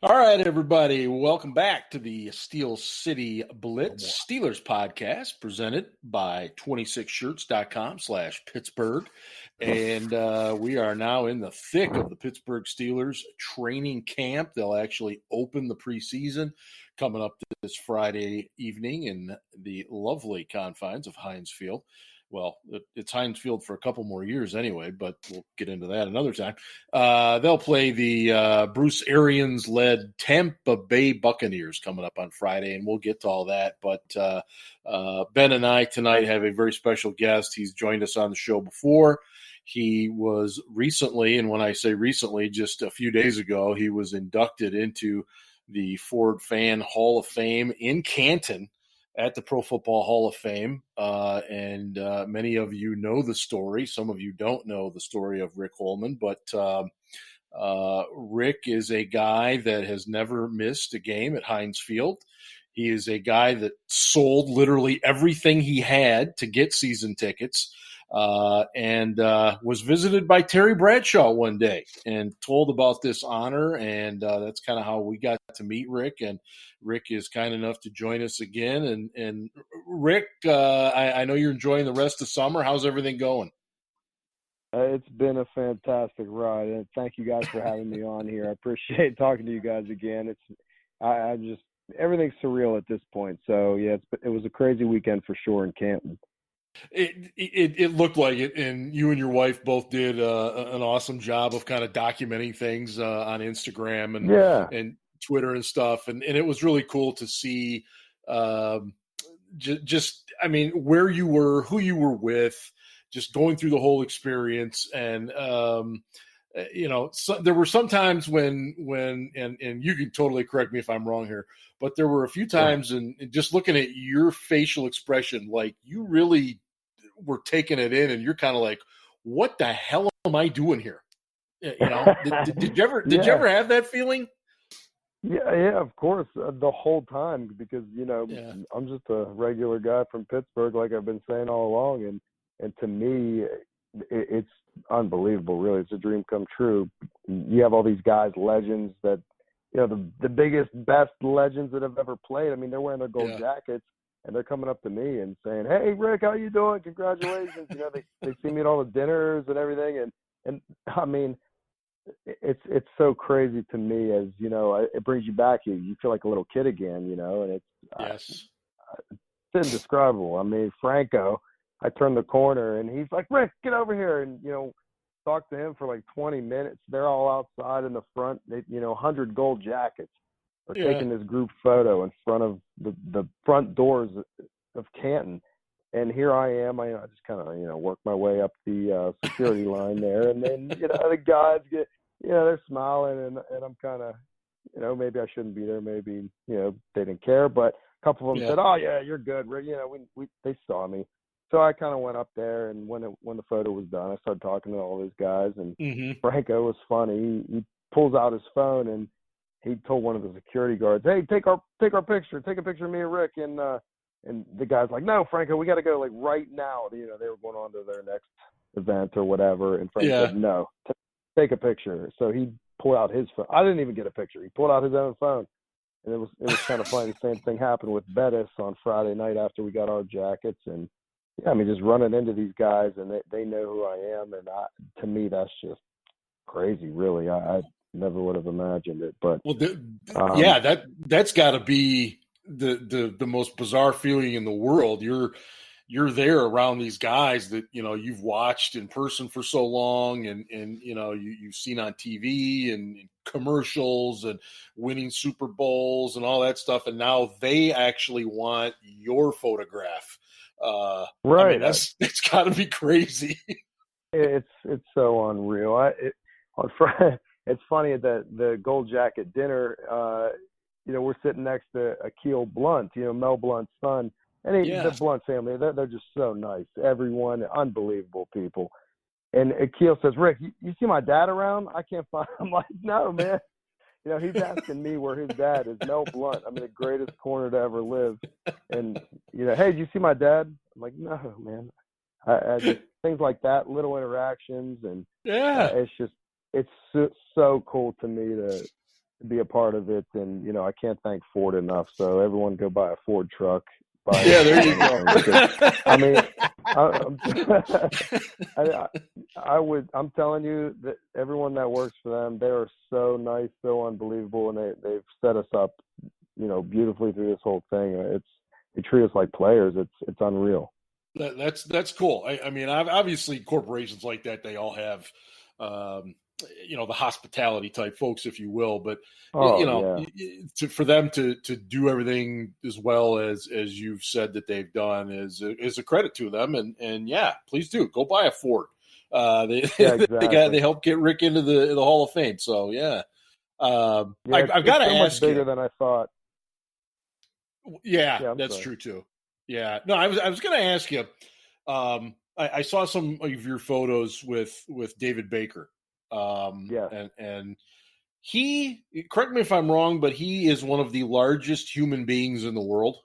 All right, everybody. Welcome back to the Steel City Blitz Steelers Podcast, presented by 26shirts.com/Pittsburgh. And we are now in the thick of the Pittsburgh Steelers training camp. They'll actually open the preseason coming up this Friday evening in the lovely confines of Heinz Field. Well, it's Heinz Field for a couple more years anyway, but we'll get into that another time. They'll play the Bruce Arians-led Tampa Bay Buccaneers coming up on Friday, and we'll get to all that. But Ben and I tonight have a very special guest. He's joined us on the show before. He was recently, and when I say recently, just a few days ago, he was inducted into the Ford Fan Hall of Fame in Canton at the Pro Football Hall of Fame. And many of you know the story. Some of you don't know the story of Rick Holman, but Rick is a guy that has never missed a game at Heinz Field. He is a guy that sold literally everything he had to get season tickets, and was visited by Terry Bradshaw one day and told about this honor. And that's kind of how we got to meet Rick. And Rick is kind enough to join us again. And Rick, I know you're enjoying the rest of summer. How's everything going? It's been a fantastic ride, and thank you guys for having me on here. I appreciate talking to you guys again. I just everything's surreal at this point. So yeah, it was a crazy weekend for sure in Canton. It looked like it, and you and your wife both did an awesome job of kind of documenting things on Instagram and Twitter and stuff, and it was really cool to see just I mean, where you were, who you were with, just going through the whole experience. And there were some times when and you can totally correct me if I'm wrong here, but there were a few times and just looking at your facial expression, like you really were taking it in, and you're kind of like, what the hell am I doing here? You know, did you ever have that feeling? Yeah, of course, the whole time, because I'm just a regular guy from Pittsburgh, like I've been saying all along, and to me, it's unbelievable. Really, it's a dream come true. You have all these guys, legends that, the biggest, best legends that have ever played. I mean, they're wearing their gold jackets, and they're coming up to me and saying, "Hey, Rick, how you doing? Congratulations!" They see me at all the dinners and everything, and I mean, it's so crazy to me. As it brings you back. You feel like a little kid again, and it's indescribable. I mean, Franco, I turned the corner and he's like, "Rick, get over here," and talked to him for like 20 minutes. They're all outside in the front. They, 100 gold jackets are taking this group photo in front of the front doors of Canton. And here I am. I just kind of, work my way up the security line there. And then, the guys get, they're smiling, and I'm kind of, maybe I shouldn't be there. Maybe, they didn't care. But a couple of them said, "Oh, yeah, you're good." They saw me. So I kind of went up there, and when the photo was done, I started talking to all these guys. And Franco was funny. He pulls out his phone, and he told one of the security guards, "Hey, take our picture. Take a picture of me and Rick." And the guy's like, "No, Franco, we got to go like right now." They were going on to their next event or whatever. And Franco said, "No, take a picture." So he pulled out his phone. I didn't even get a picture. He pulled out his own phone. And it was kind of funny. The same thing happened with Bettis on Friday night after we got our jackets. And just running into these guys, and they know who I am. And to me, that's just crazy, really. I never would have imagined it. But that's got to be the most bizarre feeling in the world. You're there around these guys that you've watched in person for so long, and you've seen on TV and commercials and winning Super Bowls and all that stuff, and now they actually want your photograph. Right. I mean, that's got to be crazy. It's so unreal. It's funny at the Gold Jacket dinner. We're sitting next to Akil Blunt, Mel Blunt's son, and the Blunt family. They're just so nice. Everyone, unbelievable people. And Akil says, "Rick, you see my dad around? I can't find." I'm like, "No, man." He's asking me where his dad is. Mel Blunt. I mean, the greatest corner to ever live. And, "Hey, do you see my dad?" I'm like, "No, man." I just, things like that, little interactions. And it's so cool to me be a part of it. And, you know, I can't thank Ford enough. So everyone go buy a Ford truck. Yeah, there you go. I mean, I'm telling you that everyone that works for them, they are so nice, so unbelievable, and they've set us up, you know, beautifully through this whole thing. They treat us like players. It's unreal. That's cool. I mean, obviously corporations like that, they all have, you know, the hospitality type folks, if you will, but you know, for them to do everything as well as you've said that they've done is a credit to them. And yeah, please do go buy a Ford. Exactly. they helped get Rick into the Hall of Fame. So yeah, I've got to ask much bigger than I thought. Yeah, that's true too. Yeah, no, I was going to ask you. I saw some of your photos with David Baker. And he, correct me if I'm wrong, but he is one of the largest human beings in the world.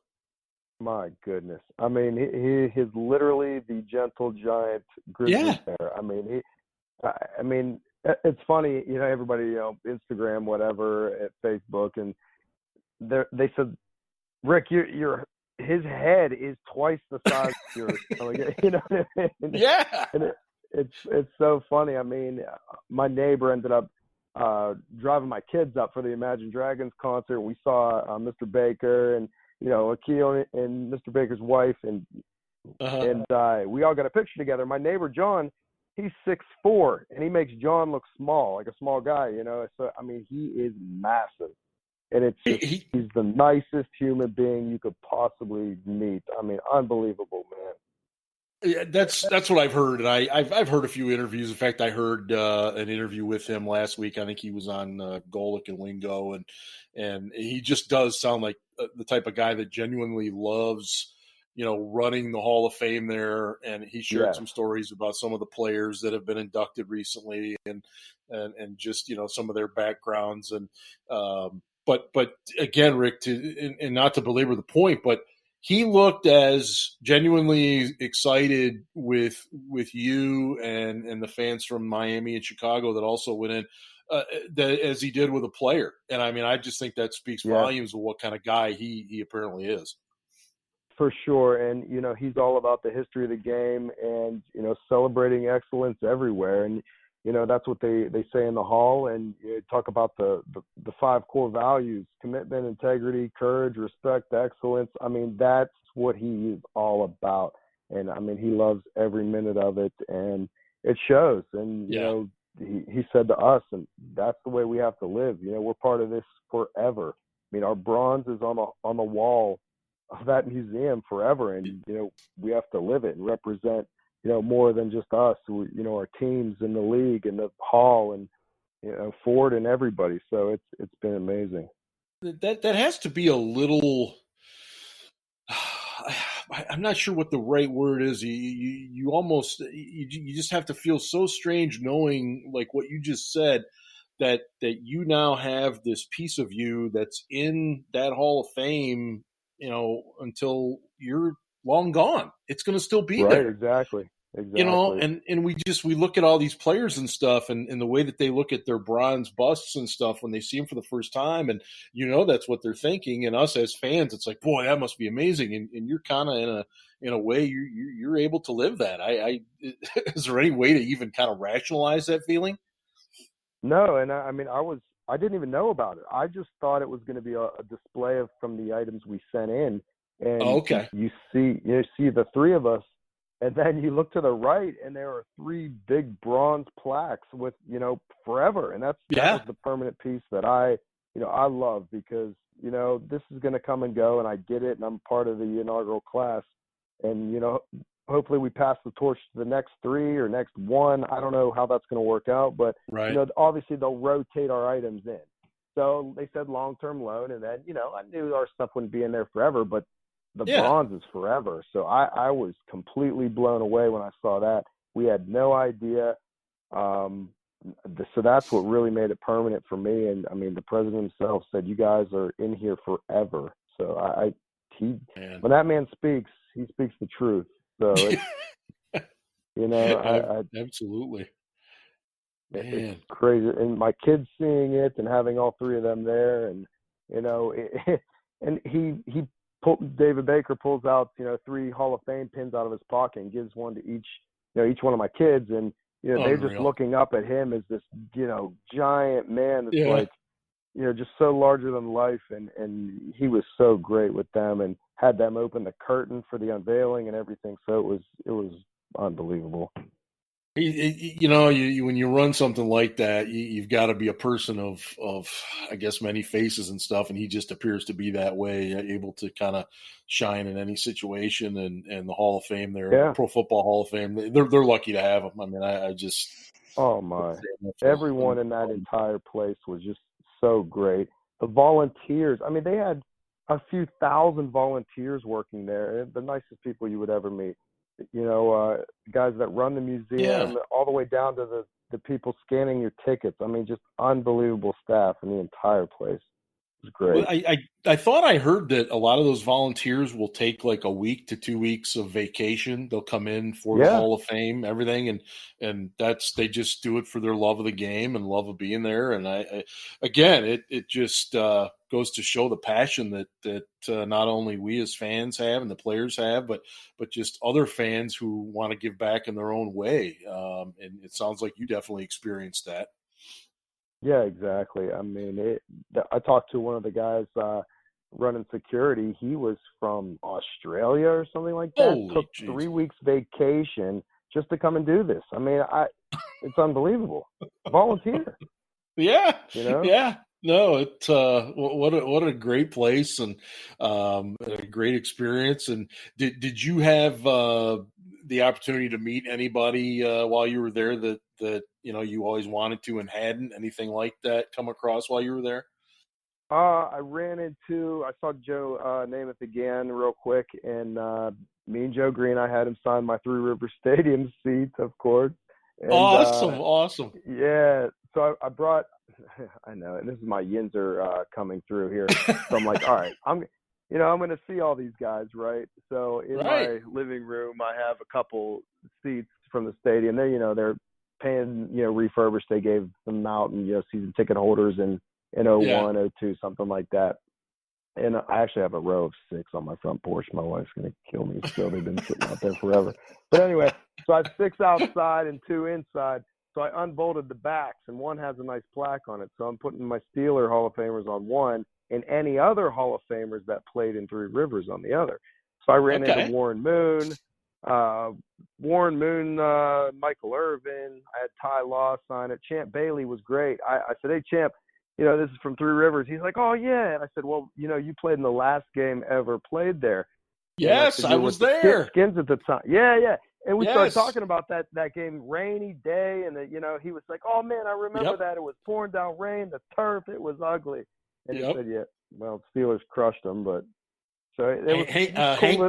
My goodness. I mean, he is literally the gentle giant grizzly bear. I mean, it's funny, you know, everybody, you know, Instagram, whatever, at Facebook, and they said, Rick, his head is twice the size of yours. You know what I mean? Yeah. And it's so funny. I mean, my neighbor ended up driving my kids up for the Imagine Dragons concert. We saw Mr. Baker and, you know, Akil and Mr. Baker's wife, and we all got a picture together. My neighbor John, he's 6'4", and he makes John look small, like a small guy, you know. So I mean, he is massive. And it's just, he's the nicest human being you could possibly meet. I mean, unbelievable, man. Yeah, that's what I've heard, and I've heard a few interviews. In fact, I heard an interview with him last week. I think he was on Golic and Wingo, and he just does sound like the type of guy that genuinely loves, you know, running the Hall of Fame there. And he shared some stories about some of the players that have been inducted recently, and just, you know, some of their backgrounds and. But again, Rick, and not to belabor the point, but he looked as genuinely excited with you and the fans from Miami and Chicago that also went in as he did with a player. And I mean, I just think that speaks volumes of what kind of guy he apparently is. For sure. And, you know, he's all about the history of the game and, you know, celebrating excellence everywhere. And, you know, that's what they say in the hall. And you talk about the 5 core values: commitment, integrity, courage, respect, excellence. I mean, that's what he is all about. And I mean, he loves every minute of it, and it shows. And, you know, he said to us, and that's the way we have to live. You know, we're part of this forever. I mean, our bronze is on the wall of that museum forever. And, you know, we have to live it and represent, you know, more than just us, you know, our teams in the league and the hall and, you know, Ford and everybody. So it's been amazing. That has to be a little, I'm not sure what the right word is. You almost, you just have to feel so strange knowing, like what you just said, that you now have this piece of you that's in that Hall of Fame, you know, until you're long gone. It's going to still be there. Exactly. You know, and we look at all these players and stuff, and the way that they look at their bronze busts and stuff when they see them for the first time, and you know that's what they're thinking. And us as fans, it's like, boy, that must be amazing. And you're kind of in a way you're able to live that. Is there any way to even kind of rationalize that feeling? No, and I mean, I didn't even know about it. I just thought it was going to be a display from the items we sent in, and you see the 3 of us. And then you look to the right, and there are 3 big bronze plaques with, you know, forever. And that was the permanent piece that I love, because, you know, this is going to come and go, and I get it, and I'm part of the inaugural class. And, you know, hopefully we pass the torch to the next 3 or next 1. I don't know how that's going to work out, but, you know, obviously they'll rotate our items in. So they said long-term loan, and then, you know, I knew our stuff wouldn't be in there forever, but the bronze is forever. So I was completely blown away when I saw that. We had no idea. So that's what really made it permanent for me. And I mean, the president himself said, you guys are in here forever. So when that man speaks, he speaks the truth. So, you know, absolutely. It's crazy. And my kids seeing it and having all three of them there, and and David Baker pulls out 3 Hall of Fame pins out of his pocket and gives one to each one of my kids, and they're just looking up at him as this giant man that's like just so larger than life, and he was so great with them and had them open the curtain for the unveiling and everything. So it was unbelievable. When you run something like that, you've got to be a person of I guess many faces and stuff, and he just appears to be that way, able to kind of shine in any situation. And the Hall of Fame there, Pro Football Hall of Fame, they're lucky to have him. I mean, I just everyone in that entire place was just so great. The volunteers, I mean, they had a few thousand volunteers working there. The nicest people you would ever meet. Guys that run the museum, all the way down to the people scanning your tickets. I mean, just unbelievable staff in the entire place. It was great. Well, I thought I heard that a lot of those volunteers will take like a week to 2 weeks of vacation. They'll come in for the Hall of Fame, everything, and they just do it for their love of the game and love of being there. And it just goes to show the passion that not only we as fans have and the players have, but just other fans who want to give back in their own way. And it sounds like you definitely experienced that. Yeah, exactly. I mean, I talked to one of the guys running security. He was from Australia or something like that. Took 3 weeks vacation just to come and do this. I mean, it's unbelievable. Volunteer. Yeah. Yeah. No, it's what a great place and a great experience. And did you have the opportunity to meet anybody while you were there that you always wanted to and hadn't? Anything like that come across while you were there? I saw Joe Namath again real quick, and me and Joe Green, I had him sign my Three Rivers Stadium seats, of course. And, awesome. Yeah, so I brought. I know, and this is my Yinzer coming through here. So I'm like, all right, I'm going to see all these guys, right? So in my living room, I have a couple seats from the stadium. They're paying, refurbished. They gave them out and, season ticket holders in 01, 02, something like that. And I actually have a row of 6 on my front porch. My wife's going to kill me still. They've been sitting out there forever. But anyway, so I have 6 outside and 2 inside. So I unbolted the backs, and one has a nice plaque on it. So I'm putting my Steeler Hall of Famers on one and any other Hall of Famers that played in Three Rivers on the other. So I ran into Warren Moon, Michael Irvin. I had Ty Law sign it. Champ Bailey was great. I said, hey, Champ, this is from Three Rivers. He's like, oh, yeah. And I said, well, you played in the last game ever played there. Yes, I was there. Skins at the time. Yeah. And we started talking about that game, rainy day, and he was like, "Oh man, I remember that. It was pouring down rain, the turf, it was ugly." And he said, "Yeah, well, Steelers crushed them, but so it was Hank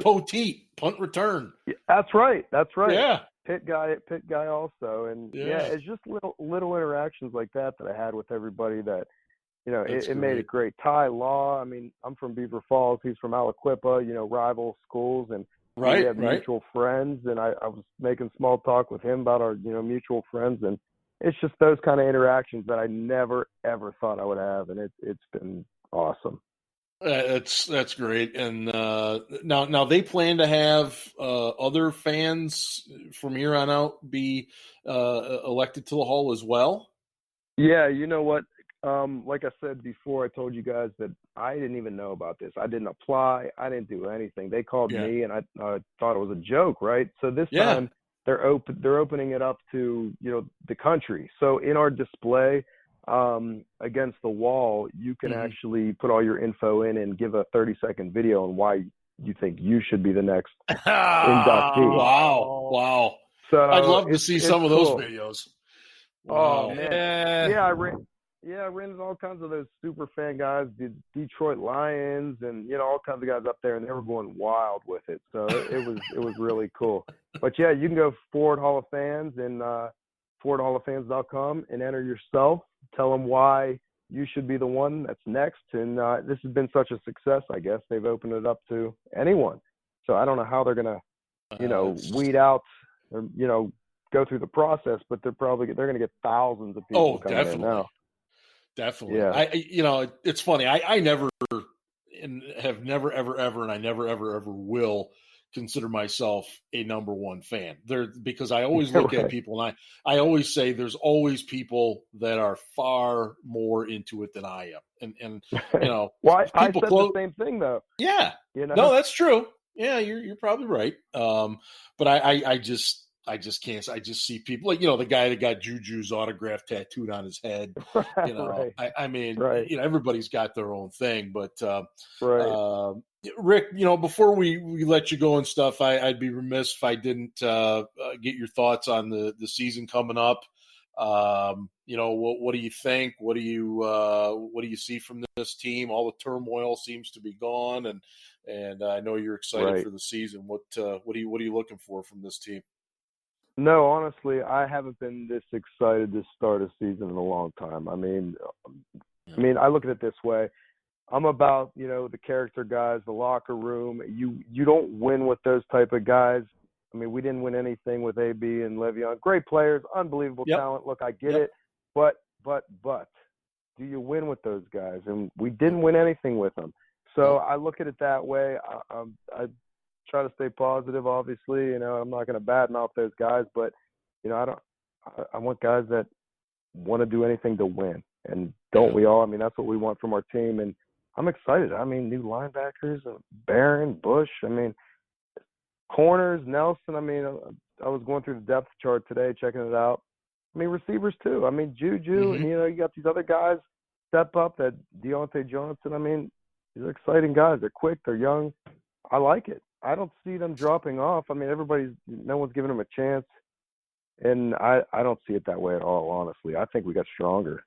Poteet, punt return." Yeah, that's right. Yeah, pit guy also, and it's just little interactions like that I had with everybody that it made it great. Ty Law, I mean, I'm from Beaver Falls, he's from Aliquippa, rival schools, and we have mutual friends, and I was making small talk with him about our, mutual friends, and it's just those kind of interactions that I never, ever thought I would have, and it's been awesome. That's great. And now they plan to have other fans from here on out be elected to the Hall as well? Yeah, you know what? Like I said before, I told you guys that I didn't even know about this. I didn't apply. I didn't do anything. They called me, and I thought it was a joke, right? So this time they're opening it up to the country. So in our display against the wall, you can actually put all your info in and give a 30-second video on why you think you should be the next inductee. Wow! So I'd love to see some of those videos. Wow. Oh man, I ran into all kinds of those super fan guys, the Detroit Lions, and all kinds of guys up there, and they were going wild with it. So it was really cool. But yeah, you can go Forward Hall of Fans and forwardhalloffans.com and enter yourself. Tell them why you should be the one that's next. And this has been such a success. I guess they've opened it up to anyone. So I don't know how they're gonna, weed out or go through the process, but they're going to get thousands of people coming in now. Definitely. Yeah. It's funny. I never and have never, ever, and I never, ever will consider myself a number one fan there, because I always look at people, and I always say there's always people that are far more into it than I am. And well, I said the same thing though. Yeah. No, that's true. Yeah, you're probably right. But I just can't. I just see people like, the guy that got Juju's autograph tattooed on his head. Right. I mean, right. Everybody's got their own thing. But Rick, before we let you go and stuff, I'd be remiss if I didn't get your thoughts on the season coming up. What do you think? What do you see from this team? All the turmoil seems to be gone, and I know you're excited for the season. What are you looking for from this team? No, honestly, I haven't been this excited to start a season in a long time. I mean, I look at it this way. I'm about, the character guys, the locker room. You don't win with those type of guys. I mean, we didn't win anything with AB and Le'Veon. Great players, unbelievable talent. Look, I get it. But do you win with those guys? And we didn't win anything with them. So I look at it that way. I try to stay positive, obviously. I'm not going to badmouth those guys, but, I want guys that want to do anything to win. And don't we all? I mean, that's what we want from our team. And I'm excited. I mean, new linebackers, Barron, Bush. I mean, corners, Nelson. I mean, I was going through the depth chart today, checking it out. I mean, receivers too. I mean, Juju, and you got these other guys step up. That Deontay Johnson. I mean, these are exciting guys. They're quick. They're young. I like it. I don't see them dropping off. I mean, no one's giving them a chance, and I don't see it that way at all. Honestly, I think we got stronger.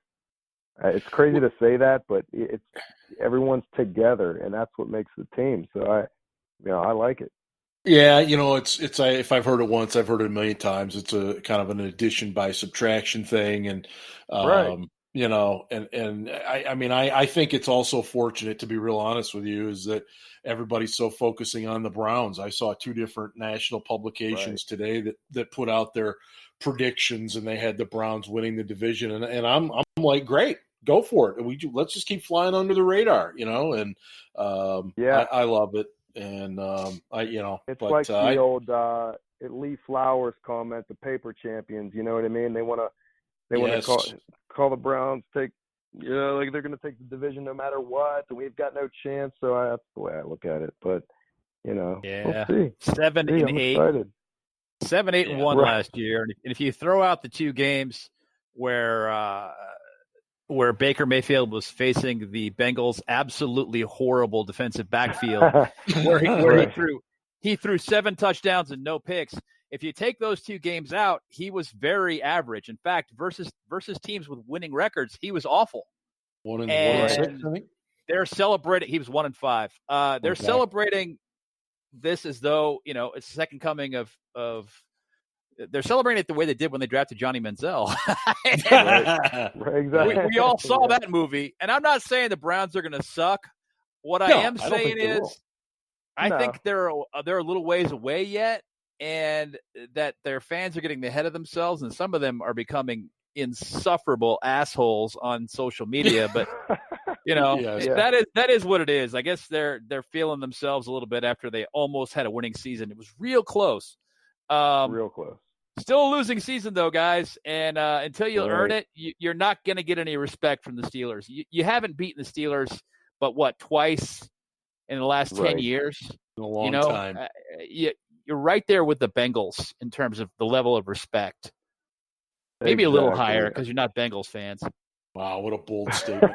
It's crazy to say that, but everyone's together, and that's what makes the team. So I like it. Yeah, it's if I've heard it once, I've heard it a million times. It's a kind of an addition by subtraction thing, and I think it's also fortunate, to be real honest with you, is that everybody's so focusing on the Browns. I saw two different national publications today that put out their predictions, and they had the Browns winning the division, and I'm like, great, go for it. Let's just keep flying under the radar, and I love it. And it's like the old Lee Flowers comment, the paper champions. You know what I mean? They want to call the Browns like they're going to take the division no matter what, and we've got no chance. So that's the way I look at it. But we'll see. 7-8, 7-8-1 last year, and if you throw out the two games where Baker Mayfield was facing the Bengals' absolutely horrible defensive backfield, where he threw 7 touchdowns and no picks. If you take those two games out, he was very average. In fact, versus teams with winning records, he was awful. 1-6, I think. They're celebrating. He was 1-5. They're celebrating this as though it's the second coming of. They're celebrating it the way they did when they drafted Johnny Manziel. Exactly. We all saw that movie, and I'm not saying the Browns are going to suck. What I am saying is, I think they're a little ways away yet, and that their fans are getting ahead of themselves, and some of them are becoming insufferable assholes on social media. But that is what it is. I guess they're feeling themselves a little bit after they almost had a winning season. It was real close. Real close. Still a losing season, though, guys. And until you earn it, you're not going to get any respect from the Steelers. You haven't beaten the Steelers, but twice in the last 10 years? In a long time. You're right there with the Bengals in terms of the level of respect. Maybe a little higher because you're not Bengals fans. Wow, what a bold statement.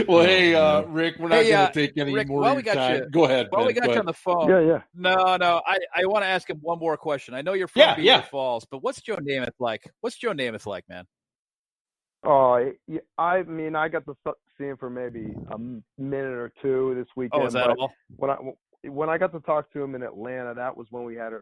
Well, hey, Rick, we're not going to take any more of your time. Go ahead. Well, we got you on the phone. Yeah. No. I want to ask him one more question. I know you're from Beaver Falls, but what's Joe Namath like? What's Joe Namath like, man? Oh, I mean, I got to see him for maybe a minute or two this weekend. Oh, is that all? When I got to talk to him in Atlanta, that was when we had a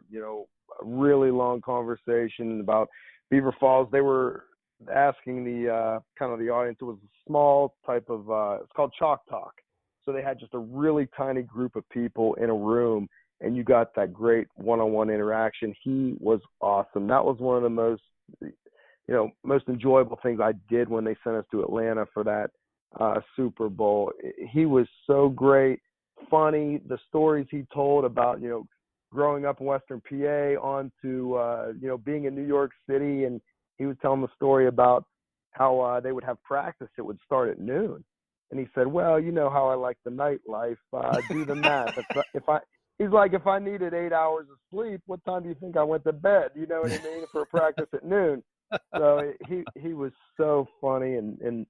really long conversation about Beaver Falls. They were asking the kind of the audience. It was a small type of it's called Chalk Talk. So they had just a really tiny group of people in a room, and you got that great one-on-one interaction. He was awesome. That was one of the most enjoyable things I did when they sent us to Atlanta for that Super Bowl. He was so great, funny. The stories he told about, growing up in Western PA on to, being in New York City. And he was telling the story about how they would have practice. It would start at noon. And he said, well, you know how I like the nightlife. Do the math. He's like, if I needed 8 hours of sleep, what time do you think I went to bed? You know what I mean? For practice at noon. So he was so funny and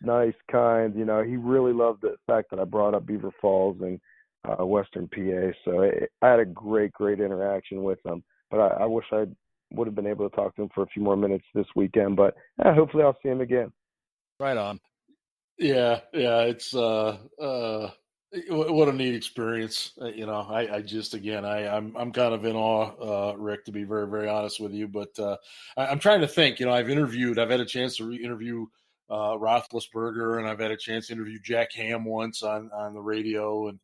nice, kind. He really loved the fact that I brought up Beaver Falls and Western PA. So I had a great interaction with him. But I wish I would have been able to talk to him for a few more minutes this weekend. But hopefully I'll see him again. Right on. Yeah. It's what a neat experience. I'm kind of in awe, Rick, to be very, very honest with you. But I'm trying to think. I've had a chance to interview Roethlisberger, and I've had a chance to interview Jack Ham once on the radio, and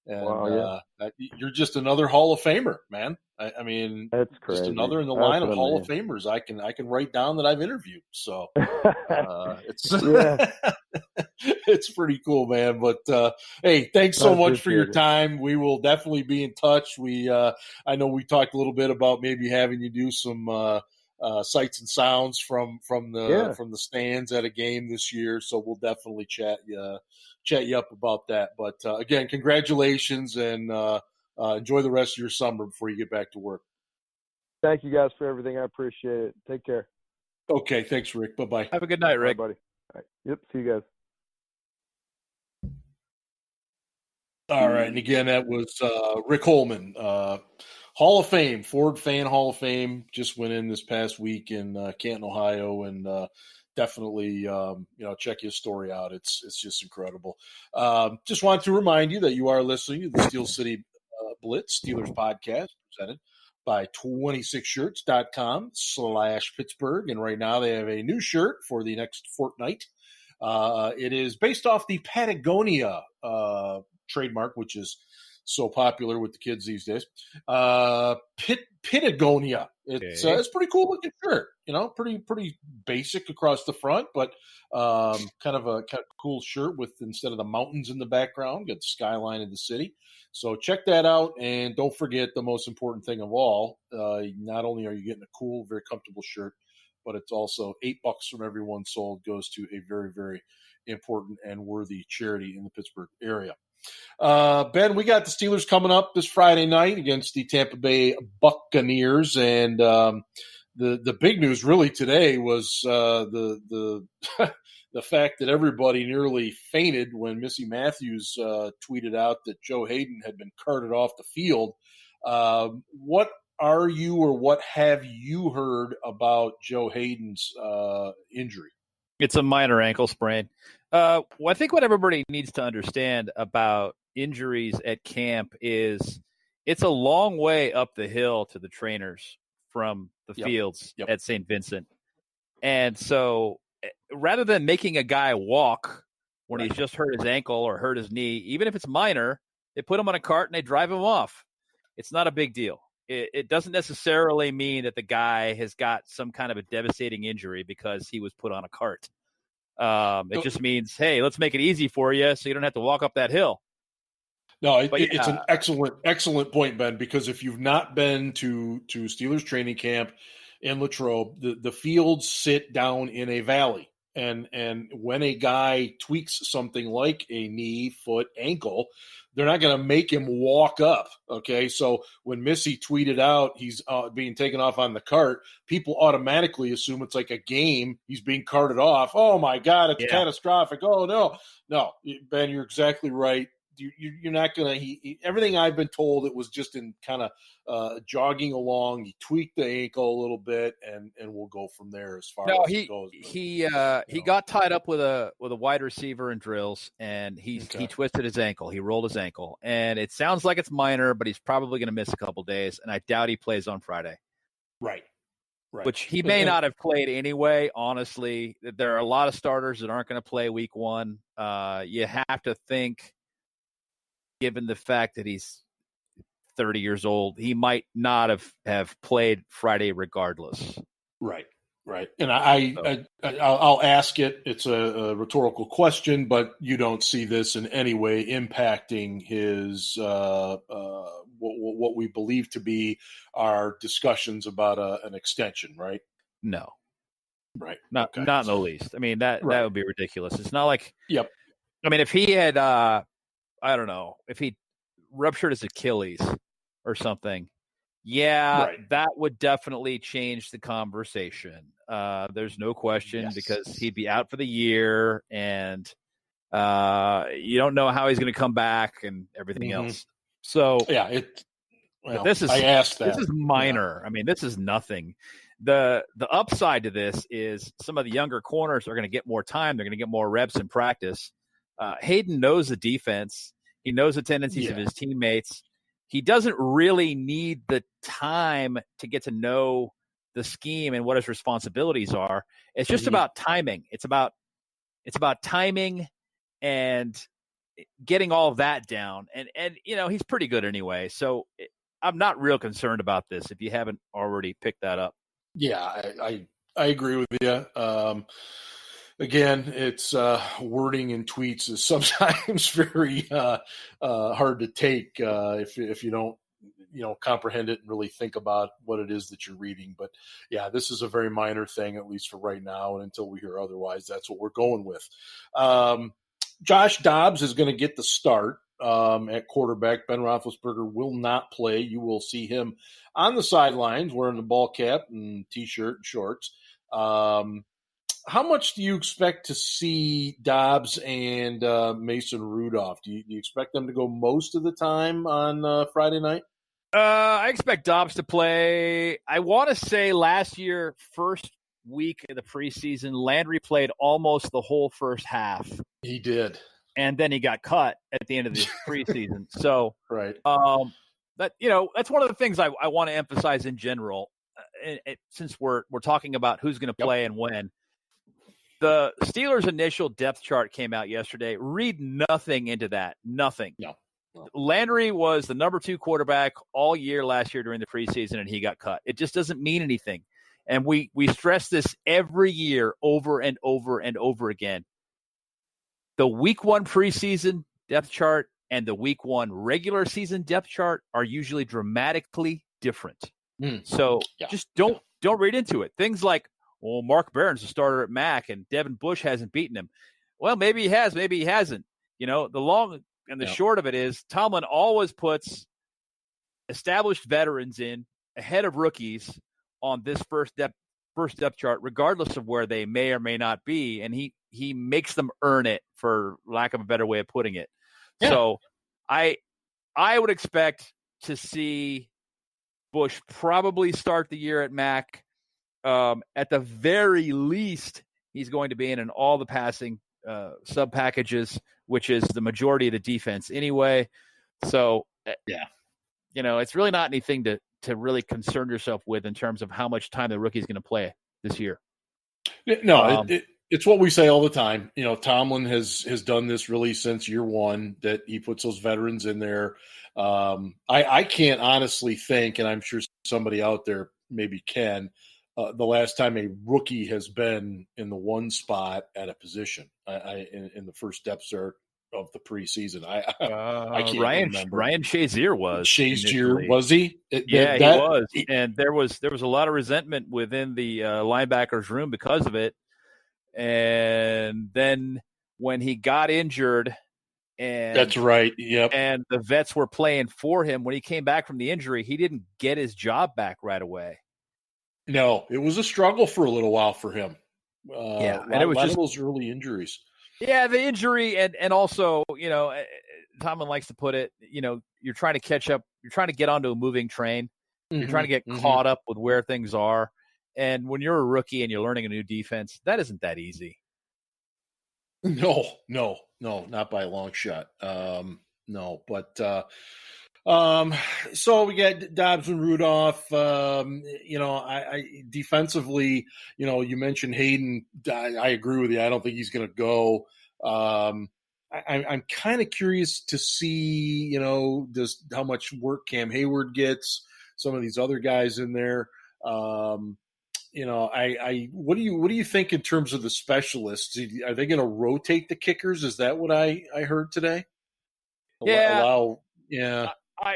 wow, you're just another Hall of Famer, man. I mean, that's crazy. Just another in the line of Hall of Famers. I can write down that I've interviewed. So it's pretty cool, man. But hey, thanks so much for your time. We will definitely be in touch. I know we talked a little bit about maybe having you do some sights and sounds from the stands at a game this year. So we'll definitely chat you up about that. But again, congratulations, and enjoy the rest of your summer before you get back to work. Thank you guys for everything. I appreciate it. Take care. Okay. Thanks, Rick. Bye-bye. Have a good night, Rick. Bye, buddy. All right. Yep. See you guys. All right. And again, that was Rick Holman, Hall of Fame, Ford Fan Hall of Fame, just went in this past week in Canton, Ohio, and definitely, check his story out. It's just incredible. Just wanted to remind you that you are listening to the Steel City Blitz Steelers Podcast, presented by 26shirts.com/Pittsburgh. And right now they have a new shirt for the next fortnight. It is based off the Patagonia trademark, which is so popular with the kids these days. Patagonia. It's pretty cool looking shirt. Pretty basic across the front, but kind of a cool shirt with, instead of the mountains in the background, got the skyline of the city. So check that out, and don't forget the most important thing of all. Not only are you getting a cool, very comfortable shirt, but it's also $8 from every one sold goes to a very, very important and worthy charity in the Pittsburgh area. Ben, we got the Steelers coming up this Friday night against the Tampa Bay Buccaneers, and the big news really today was the the fact that everybody nearly fainted when Missy Matthews tweeted out that Joe Haden had been carted off the field. What are you, or what have you heard about Joe Haden's injury? It's a minor ankle sprain. I think what everybody needs to understand about injuries at camp is it's a long way up the hill to the trainers from the fields at St. Vincent. And so rather than making a guy walk when he's just hurt his ankle or hurt his knee, even if it's minor, they put him on a cart and they drive him off. It's not a big deal. It doesn't necessarily mean that the guy has got some kind of a devastating injury because he was put on a cart. It just means, hey, let's make it easy for you so you don't have to walk up that hill. No, it's an excellent point, Ben, because if you've not been to Steelers training camp in Latrobe, the fields sit down in a valley. And when a guy tweaks something like a knee, foot, ankle, they're not going to make him walk up, okay? So when Missy tweeted out he's being taken off on the cart, people automatically assume it's like a game. He's being carted off. Oh, my God, it's catastrophic. Oh, no. No, Ben, you're exactly right. You're not going to – everything I've been told, it was just in kind of jogging along. He tweaked the ankle a little bit, and we'll go from there as far as it goes. He got tied up with a wide receiver in drills, and he twisted his ankle. He rolled his ankle, and it sounds like it's minor, but he's probably going to miss a couple days, and I doubt he plays on Friday. Right. Which he may not have played anyway, honestly. There are a lot of starters that aren't going to play week one. You have to think, given the fact that he's 30 years old, he might not have played Friday regardless. Right. And I'll ask it. It's a rhetorical question, but you don't see this in any way impacting his what we believe to be our discussions about an extension, right? No. Right. Not in the least. I mean, that would be ridiculous. It's not like – Yep. I mean, if he had I don't know, if he ruptured his Achilles or something, that would definitely change the conversation. There's no question because he'd be out for the year and you don't know how he's going to come back and everything else. So this is minor. I mean, this is nothing. The upside to this is some of the younger corners are going to get more time. They're going to get more reps in practice. Haden knows the defense. He knows the tendencies of his teammates. He doesn't really need the time to get to know the scheme and what his responsibilities are. It's just about timing. It's about timing and getting all of that down. And he's pretty good anyway. So I'm not real concerned about this if you haven't already picked that up. Yeah, I agree with you. Again, it's wording in tweets is sometimes very hard to take if you don't comprehend it and really think about what it is that you're reading. But yeah, this is a very minor thing, at least for right now, and until we hear otherwise, that's what we're going with. Josh Dobbs is going to get the start at quarterback. Ben Roethlisberger will not play. You will see him on the sidelines wearing the ball cap and T-shirt and shorts. How much do you expect to see Dobbs and Mason Rudolph? Do you expect them to go most of the time on Friday night? I expect Dobbs to play. I want to say last year, first week of the preseason, Landry played almost the whole first half. He did. And then he got cut at the end of the preseason. So, right. That's one of the things I want to emphasize in general, since we're talking about who's going to play and when. The Steelers' initial depth chart came out yesterday. Read nothing into that. Nothing. No. Landry was the number 2 quarterback all year last year during the preseason, and he got cut. It just doesn't mean anything. And we stress this every year over and over and over again. The week 1 preseason depth chart and the week 1 regular season depth chart are usually dramatically different. So just don't read into it. Things like, well, Mark Barron's the starter at Mac, and Devin Bush hasn't beaten him. Well, maybe he has, maybe he hasn't. The long and the short of it is Tomlin always puts established veterans in ahead of rookies on this first depth chart, regardless of where they may or may not be, and he makes them earn it, for lack of a better way of putting it. Yeah. So I would expect to see Bush probably start the year at Mac. At the very least, he's going to be in all the passing sub packages, which is the majority of the defense anyway. So, it's really not anything to really concern yourself with in terms of how much time the rookie is going to play this year. No, it's what we say all the time. Tomlin has done this really since year 1, that he puts those veterans in there. I can't honestly think, and I'm sure somebody out there maybe can, the last time a rookie has been in the 1 spot at a position in the first depth chart of the preseason. I can't remember. Ryan Shazier was. Shazier, was he? He was. And there was a lot of resentment within the linebackers room because of it. And then when he got injured, and that's right. Yep. And the vets were playing for him, when he came back from the injury, he didn't get his job back right away. No, it was a struggle for a little while for him. And it was just those early injuries. Yeah, the injury, and also, Tomlin likes to put it, you're trying to catch up, you're trying to get onto a moving train, you're trying to get caught up with where things are, and when you're a rookie and you're learning a new defense, that isn't that easy. No, not by a long shot. So we got Dobbs and Rudolph. I defensively, you mentioned Haden. I agree with you. I don't think he's going to go. I'm kind of curious to see, how much work Cam Hayward gets, some of these other guys in there. What do you think in terms of the specialists? Are they going to rotate the kickers? Is that what I heard today?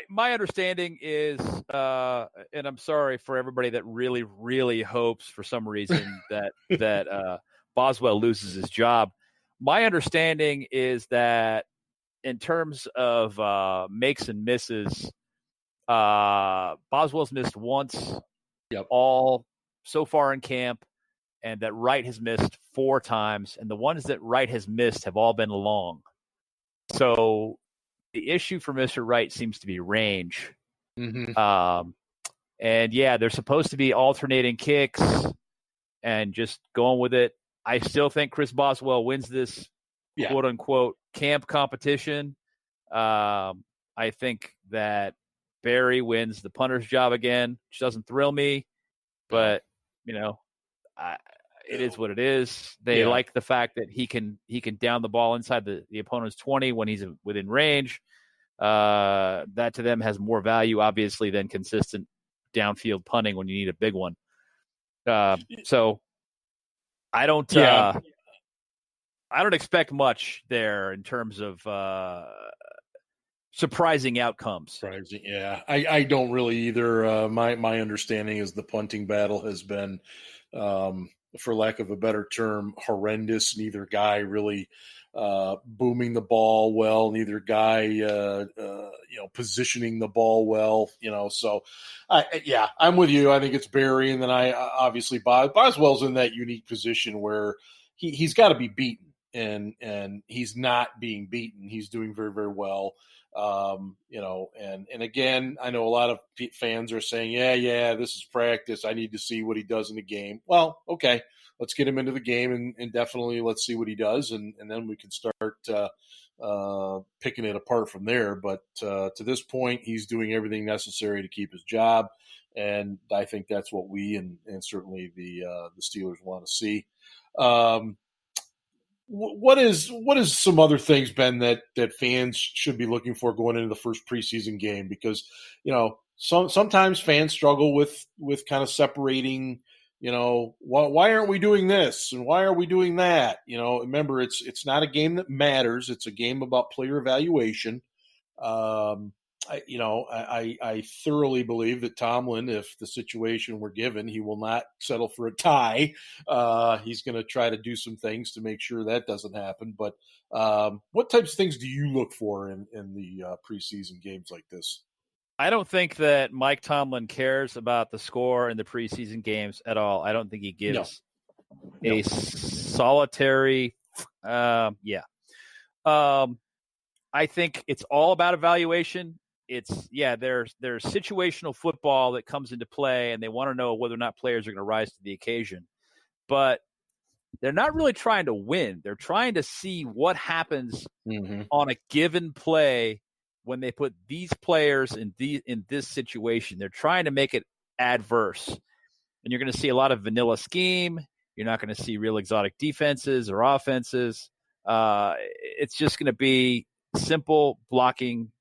My understanding is, and I'm sorry for everybody that really, really hopes for some reason that Boswell loses his job. My understanding is that in terms of makes and misses, Boswell's missed once, all so far in camp, and that Wright has missed 4 times, and the ones that Wright has missed have all been long. So the issue for Mr. Wright seems to be range. Mm-hmm. They're supposed to be alternating kicks and just going with it. I still think Chris Boswell wins this quote unquote camp competition. I think that Barry wins the punter's job again, which doesn't thrill me, but it is what it is. They like the fact that he can down the ball inside the opponent's 20 when he's within range. That to them has more value, obviously, than consistent downfield punting when you need a big one. So I don't expect much there in terms of surprising outcomes. Yeah, I don't really either. My understanding is the punting battle has been, for lack of a better term, horrendous. Neither guy really booming the ball well. Neither guy, positioning the ball well. So I'm with you. I think it's Barry, and then obviously Boswell's in that unique position where he's got to be beaten, and he's not being beaten. He's doing very, very well. And again, I know a lot of fans are saying, this is practice. I need to see what he does in the game. Well, okay, let's get him into the game and definitely let's see what he does. And then we can start, picking it apart from there. But, to this point, he's doing everything necessary to keep his job. And I think that's what we and certainly the Steelers want to see. What is some other things, Ben, that fans should be looking for going into the first preseason game? Because, sometimes fans struggle with kind of separating, why aren't we doing this and why are we doing that? Remember, it's not a game that matters. It's a game about player evaluation. I thoroughly believe that Tomlin, if the situation were given, he will not settle for a tie. He's going to try to do some things to make sure that doesn't happen. But what types of things do you look for in the preseason games like this? I don't think that Mike Tomlin cares about the score in the preseason games at all. I don't think he gives a solitary I think it's all about evaluation. It's there's situational football that comes into play, and they want to know whether or not players are going to rise to the occasion. But they're not really trying to win. They're trying to see what happens on a given play when they put these players in this situation. They're trying to make it adverse. And you're going to see a lot of vanilla scheme. You're not going to see real exotic defenses or offenses. It's just going to be simple blocking,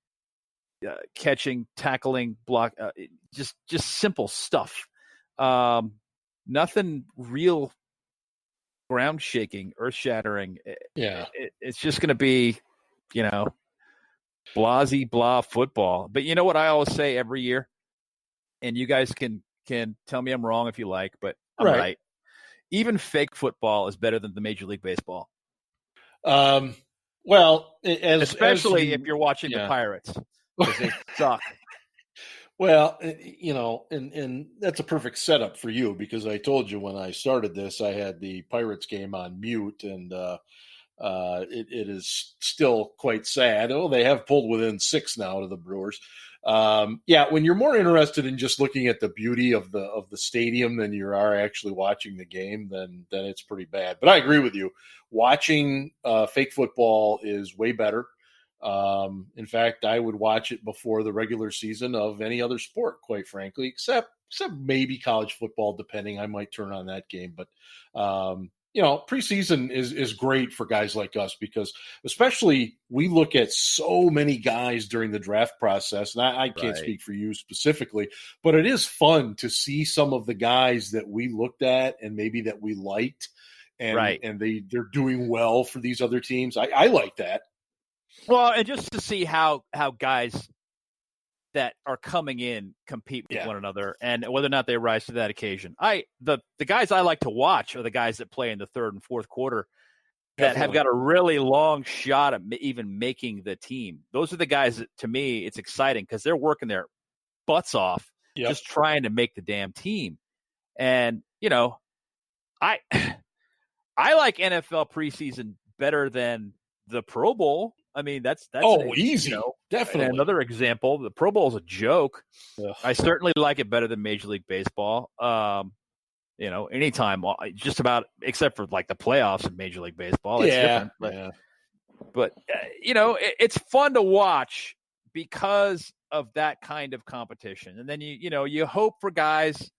catching, tackling, block, just simple stuff. Nothing real ground shaking, earth shattering. It's just going to be, blasey blah football. But you know what I always say every year, and you guys can tell me I'm wrong if you like, but I'm right. Even fake football is better than the Major League Baseball. Well, especially if you're watching the Pirates, because they suck. Well, and that's a perfect setup for you, because I told you when I started this, I had the Pirates game on mute, and it is still quite sad. Oh, they have pulled within 6 now to the Brewers. When you're more interested in just looking at the beauty of the stadium than you are actually watching the game, then it's pretty bad. But I agree with you. Watching fake football is way better. In fact, I would watch it before the regular season of any other sport, quite frankly, except maybe college football, depending. I might turn on that game. But preseason is great for guys like us because especially we look at so many guys during the draft process, and I can't speak for you specifically, but it is fun to see some of the guys that we looked at and maybe that we liked, and they're doing well for these other teams. I like that. Well, and just to see how guys that are coming in compete with one another and whether or not they rise to that occasion. The guys I like to watch are the guys that play in the third and fourth quarter that have got a really long shot at even making the team. Those are the guys that, to me, it's exciting because they're working their butts off just trying to make the damn team. And, I like NFL preseason better than the Pro Bowl. I mean, that's easy. Definitely. Another example, the Pro Bowl is a joke. Ugh. I certainly like it better than Major League Baseball. Anytime, just about, except for like the playoffs in Major League Baseball. It's different. But it's fun to watch because of that kind of competition. And then you hope for guys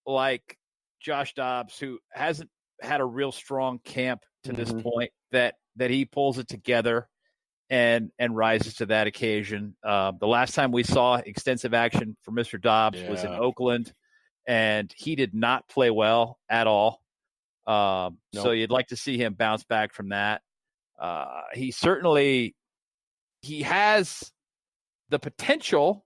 like Josh Dobbs, who hasn't had a real strong camp to this point, that he pulls it together and rises to that occasion. The last time we saw extensive action for Mr. Dobbs was in Oakland, and he did not play well at all. So you'd like to see him bounce back from that. He has the potential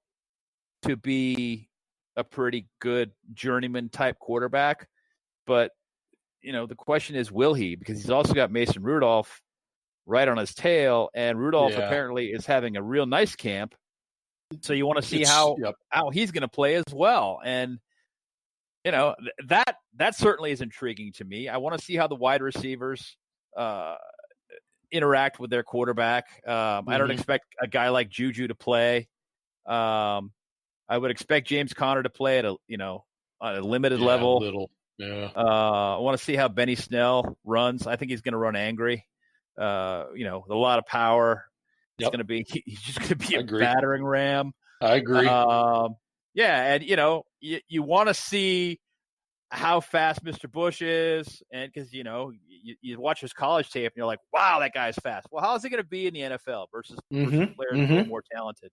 to be a pretty good journeyman type quarterback, but the question is, will he? Because he's also got Mason Rudolph right on his tail, and Rudolph apparently is having a real nice camp. So you want to see how he's going to play as well. And, that certainly is intriguing to me. I want to see how the wide receivers interact with their quarterback. I don't expect a guy like Juju to play. I would expect James Conner to play at a limited level. I want to see how Benny Snell runs. I think he's going to run angry. With a lot of power. He's just going to be a battering ram. I agree. And you want to see how fast Mr. Bush is, and because you watch his college tape and you're like, wow, that guy's fast. Well, how is he going to be in the NFL versus players who are more talented?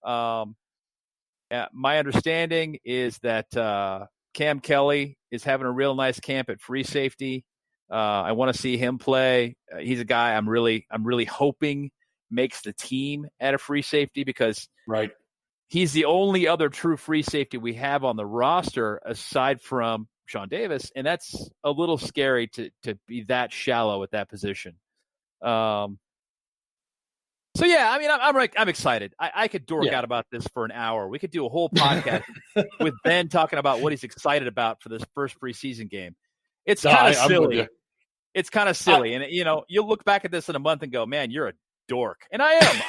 My understanding is that Cam Kelly is having a real nice camp at free safety. I want to see him play. He's a guy I'm really hoping makes the team at a free safety because he's the only other true free safety we have on the roster aside from Sean Davis, and that's a little scary to be that shallow at that position. I'm excited. I could dork out about this for an hour. We could do a whole podcast with Ben talking about what he's excited about for this first preseason game. It's kind of silly. It's kind of silly. And, you'll look back at this in a month and go, man, you're a dork. And I am.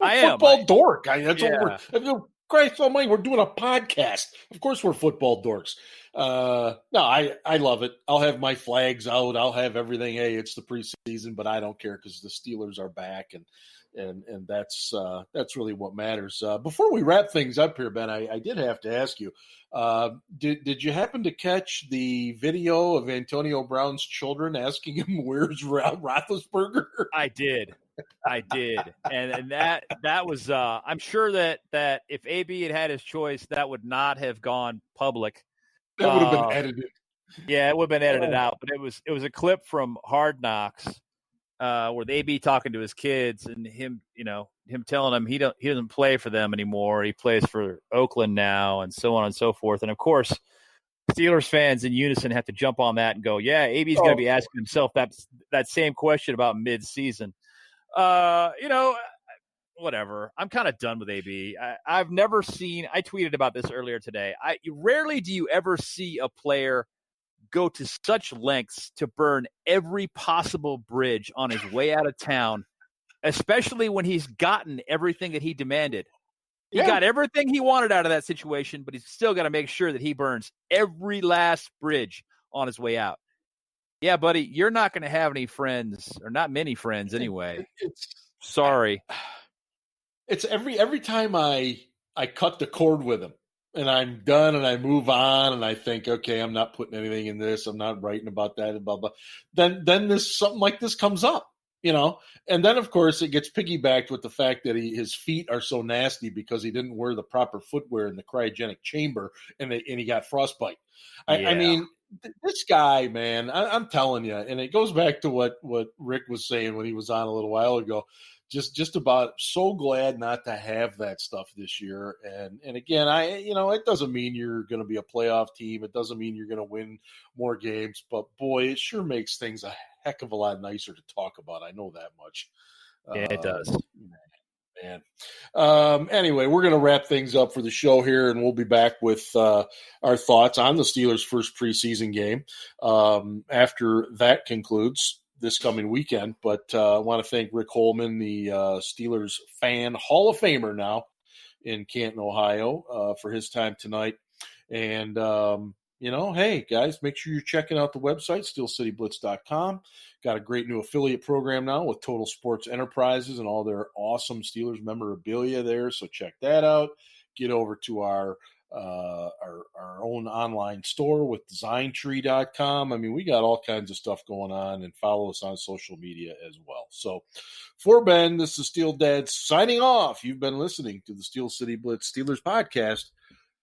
I am. Football dork. That's what we're – Christ almighty, we're doing a podcast. Of course we're football dorks. I love it. I'll have my flags out. I'll have everything. Hey, it's the preseason, but I don't care because the Steelers are back, and that's really what matters. Before we wrap things up here, Ben, I did have to ask you, did you happen to catch the video of Antonio Brown's children asking him where's Roethlisberger? I did. And that was I'm sure that if AB had his choice, that would not have gone public. That would have been edited. Yeah, it would have been edited out. But it was a clip from Hard Knocks with AB talking to his kids and him telling them he doesn't play for them anymore. He plays for Oakland now, and so on and so forth. And of course, Steelers fans in unison have to jump on that and go, yeah, AB's going to be asking himself that same question about mid-season. Whatever. I'm kind of done with AB. I've never seen – I tweeted about this earlier today. Rarely do you ever see a player go to such lengths to burn every possible bridge on his way out of town, especially when he's gotten everything that he demanded. He got everything he wanted out of that situation, but he's still got to make sure that he burns every last bridge on his way out. Yeah, buddy, you're not going to have any friends, or not many friends anyway. Sorry. It's every time I cut the cord with him, and I'm done and I move on and I think, okay, I'm not putting anything in this. I'm not writing about that and blah, blah. Then something like this comes up, and then of course it gets piggybacked with the fact that his feet are so nasty because he didn't wear the proper footwear in the cryogenic chamber and he got frostbite. I mean, this guy, man, I'm telling you, and it goes back to what Rick was saying when he was on a little while ago. Just about so glad not to have that stuff this year. And again, it doesn't mean you're going to be a playoff team. It doesn't mean you're going to win more games, but boy, it sure makes things a heck of a lot nicer to talk about. I know that much. Yeah, it does. Man. Anyway, we're going to wrap things up for the show here, and we'll be back with our thoughts on the Steelers' first preseason game after that concludes this coming weekend. But I want to thank Rick Holman, the Steelers fan Hall of Famer now in Canton, Ohio, for his time tonight. And, hey, guys, make sure you're checking out the website, steelcityblitz.com. Got a great new affiliate program now with Total Sports Enterprises and all their awesome Steelers memorabilia there. So check that out. Get over to our own online store with designtree.com. I mean, we got all kinds of stuff going on, and follow us on social media as well. So for Ben, this is Steel Dad signing off. You've been listening to the Steel City Blitz Steelers podcast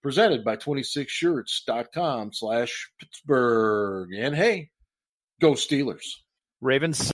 presented by 26shirts.com/Pittsburgh. And hey, go Steelers. Ravens.